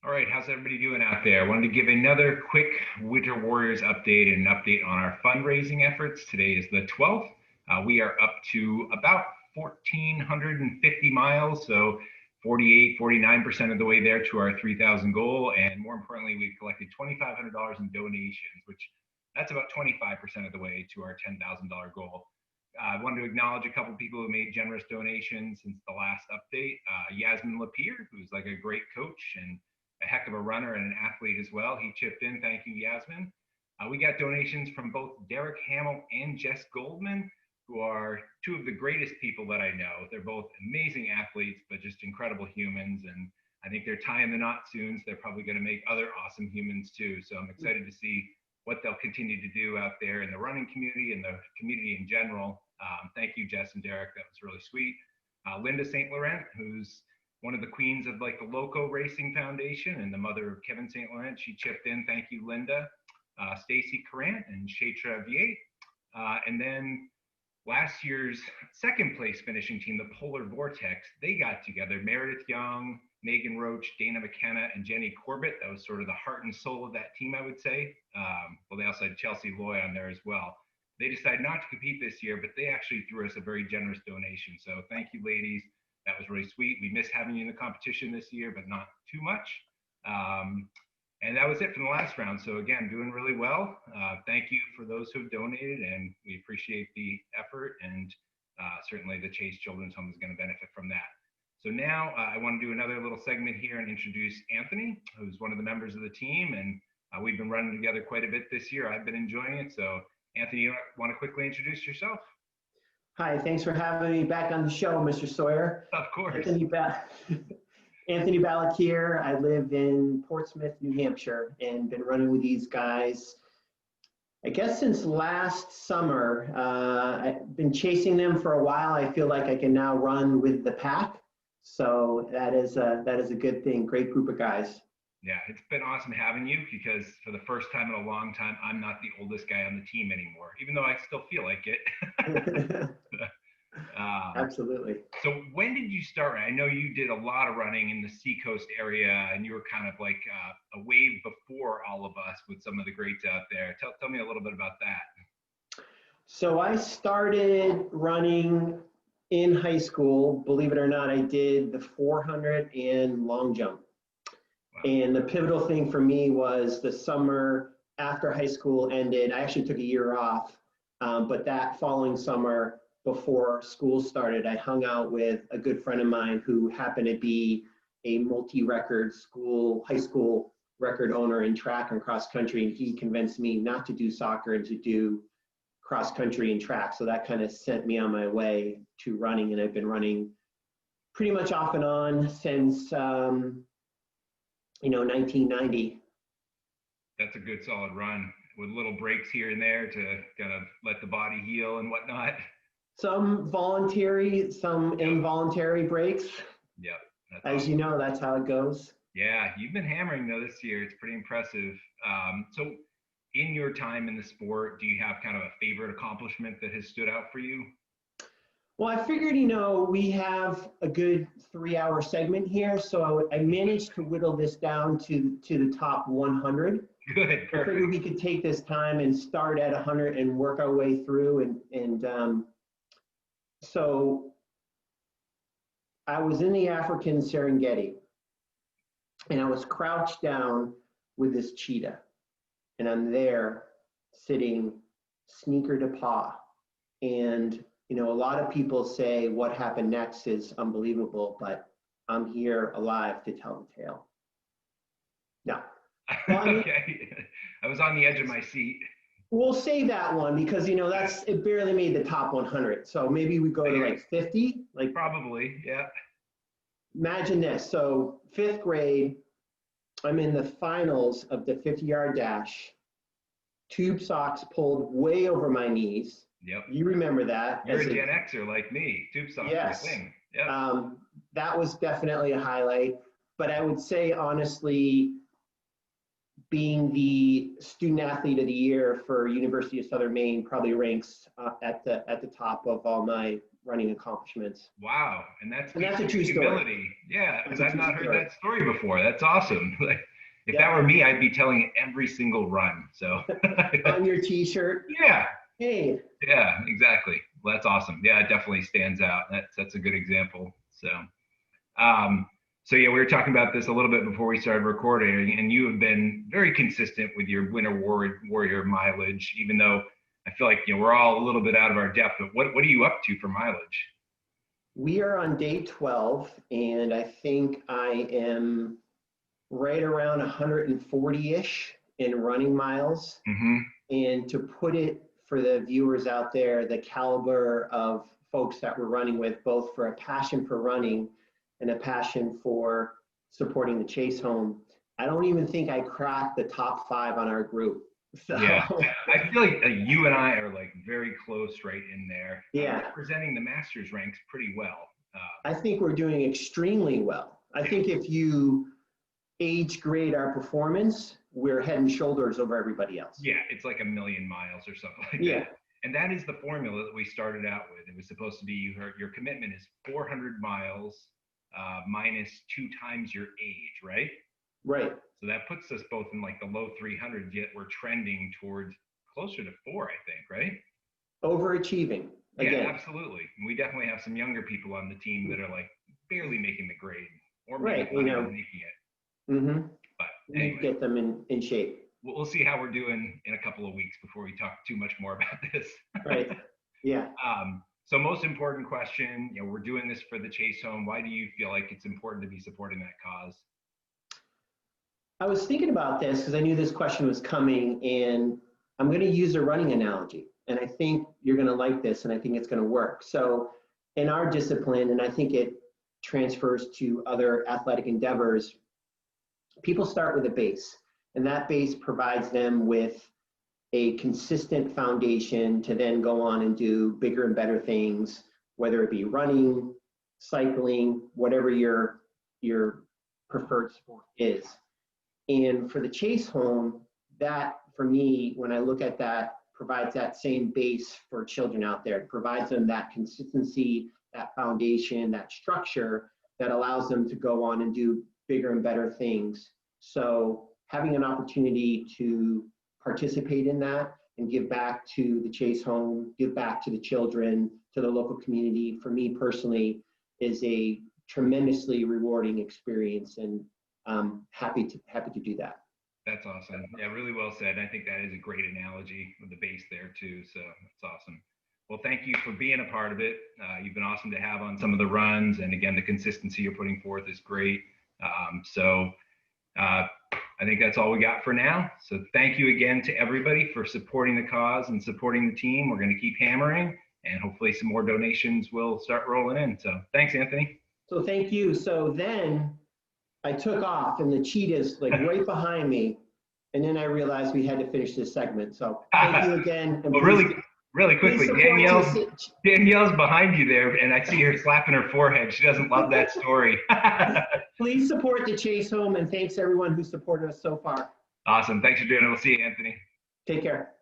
All right, how's everybody doing out there? I wanted to give another quick Winter Warriors update and an update on our fundraising efforts. Today is the 12th. We are up to about 1,450 miles, so 49% of the way there to our 3,000 goal. And more importantly, we've collected $2,500 in donations, which that's about 25% of the way to our $10,000 goal. I wanted to acknowledge a couple of people who made generous donations since the last update. Yasmin Lapeer, who's like a great coach and a heck of a runner and an athlete as well. He chipped in. Thank you, Yasmin. We got donations from both Derek Hamill and Jess Goldman, who are two of the greatest people that I know. They're both amazing athletes, but just incredible humans. And I think they're tying the knot soon, so they're probably going to make other awesome humans too. So I'm excited to see what they'll continue to do out there in the running community and the community in general. Thank you, Jess and Derek. That was really sweet. Linda St. Laurent, who's one of the queens of like the Loco Racing Foundation and the mother of Kevin St. Laurent. She chipped in. Thank you, Linda. Stacy Courant and Shatra Vier. And then last year's second place finishing team, the Polar Vortex, they got together. Meredith Young, Megan Roach, Dana McKenna, and Jenny Corbett. That was sort of the heart and soul of that team, I would say. Well, they also had Chelsea Loy on there as well. They decided not to compete this year, but they actually threw us a very generous donation. So thank you, ladies. That was really sweet. We missed having you in the competition this year, but not too much. And that was it from the last round. So again, doing really well. Thank you for those who have donated, and we appreciate the effort. And certainly the Chase Children's Home is going to benefit from that. So now I want to do another little segment here and introduce Anthony, who's one of the members of the team. And we've been running together quite a bit this year. I've been enjoying it. So Anthony, you want to quickly introduce yourself? Hi, thanks for having me back on the show, Mr. Sawyer. Of course. Anthony Balakier. I live in Portsmouth, New Hampshire, and been running with these guys, I guess, since last summer. I've been chasing them for a while. I feel like I can now run with the pack. So that is a good thing. Great group of guys. Yeah, it's been awesome having you because for the first time in a long time, I'm not the oldest guy on the team anymore, even though I still feel like it. Absolutely. So when did you start? I know you did a lot of running in the Seacoast area, and you were kind of like a wave before all of us with some of the greats out there. Tell me a little bit about that. So I started running in high school. Believe it or not, I did the 400 and long jump. And the pivotal thing for me was the summer after high school ended. I actually took a year off, but that following summer before school started, I hung out with a good friend of mine who happened to be a multi-record high school record owner in track and cross country, and he convinced me not to do soccer and to do cross country and track. So that kind of sent me on my way to running, and I've been running pretty much off and on since 1990. That's a good solid run with little breaks here and there to kind of let the body heal and whatnot. Some voluntary, some involuntary breaks. Yep. As awesome. You know, that's how it goes. Yeah, you've been hammering though this year. It's pretty impressive. So in your time in the sport, do you have kind of a favorite accomplishment that has stood out for you? Well, I figured, we have a good 3-hour segment here, so I managed to whittle this down to the top 100. Good. I figured we could take this time and start at 100 and work our way through. So I was in the African Serengeti, and I was crouched down with this cheetah, and I'm there sitting sneaker to paw, and a lot of people say what happened next is unbelievable, but I'm here alive to tell the tale. No. Okay. I was on the edge of my seat. We'll say that one because, it barely made the top 100. So maybe we go to like 50. Probably, yeah. Imagine this. So 5th grade, I'm in the finals of the 50-yard dash. Tube socks pulled way over my knees. Yep. You remember that. You're a Gen Xer like me. Tube socks are a thing. Yep. That was definitely a highlight. But I would say, honestly, being the student athlete of the year for University of Southern Maine probably ranks at the top of all my running accomplishments. Wow. And that's a true story. humility. Yeah, because I've not heard story. that story before. That's awesome. Like, if Yeah. that were me, I'd be telling it every single run. So On your t-shirt. yeah. Hey. Yeah, exactly. Well, that's awesome. Yeah, it definitely stands out. That's a good example. So so yeah, we were talking about this a little bit before we started recording, and you have been very consistent with your winter warrior mileage, even though I feel like, you know, we're all a little bit out of our depth. But what are you up to for mileage? We are on day 12, and I think I am right around 140-ish in running miles. Mm-hmm. And to put it for the viewers out there, the caliber of folks that we're running with, both for a passion for running and a passion for supporting the Chase Home, I don't even think I cracked the top 5 on our group. So, yeah, I feel like you and I are like very close right in there. Yeah. Representing the Masters ranks pretty well. I think we're doing extremely well. I think if you age grade our performance, we're head and shoulders over everybody else. Yeah, it's like 1,000,000 miles or something like Yeah. that. And that is the formula that we started out with. It was supposed to be your commitment is 400 miles minus 2 times your age, right? Right. So that puts us both in like the low 300s, yet we're trending towards closer to 4, I think, right? Overachieving. Again. Yeah, absolutely. We definitely have some younger people on the team that are like barely making the grade, or maybe Right, not even making it. Mm-hmm. But We anyway, need to get them in shape. we'll see how we're doing in a couple of weeks before we talk too much more about this. Right. Yeah. So most important question, you know, we're doing this for the Chase Home. Why do you feel like it's important to be supporting that cause? I was thinking about this because I knew this question was coming, and I'm going to use a running analogy. And I think you're going to like this, and I think it's going to work. So in our discipline, and I think it transfers to other athletic endeavors, people start with a base, and that base provides them with a consistent foundation to then go on and do bigger and better things, whether it be running, cycling, whatever your preferred sport is. And for the Chase Home, that for me, when I look at that, provides that same base for children out there. It provides them that consistency, that foundation, that structure that allows them to go on and do bigger and better things. So having an opportunity to participate in that and give back to the Chase Home, give back to the children, to the local community, for me personally, is a tremendously rewarding experience, and I'm happy to do that. That's awesome. Yeah, really well said. I think that is a great analogy with the base there too. So that's awesome. Well, thank you for being a part of it. You've been awesome to have on some of the runs, and again, the consistency you're putting forth is great. I think that's all we got for now. So thank you again to everybody for supporting the cause and supporting the team. We're going to keep hammering, and hopefully some more donations will start rolling in. So thanks, Anthony. So thank you. So then I took off, and the cheetah's like right behind me. And then I realized we had to finish this segment. So thank you again. And well, really quickly, Danielle's behind you there, and I see her slapping her forehead. She doesn't love that story. Please support the Chase Home, and thanks everyone who supported us so far. Awesome. Thanks for doing it. We'll see you, Anthony. Take care.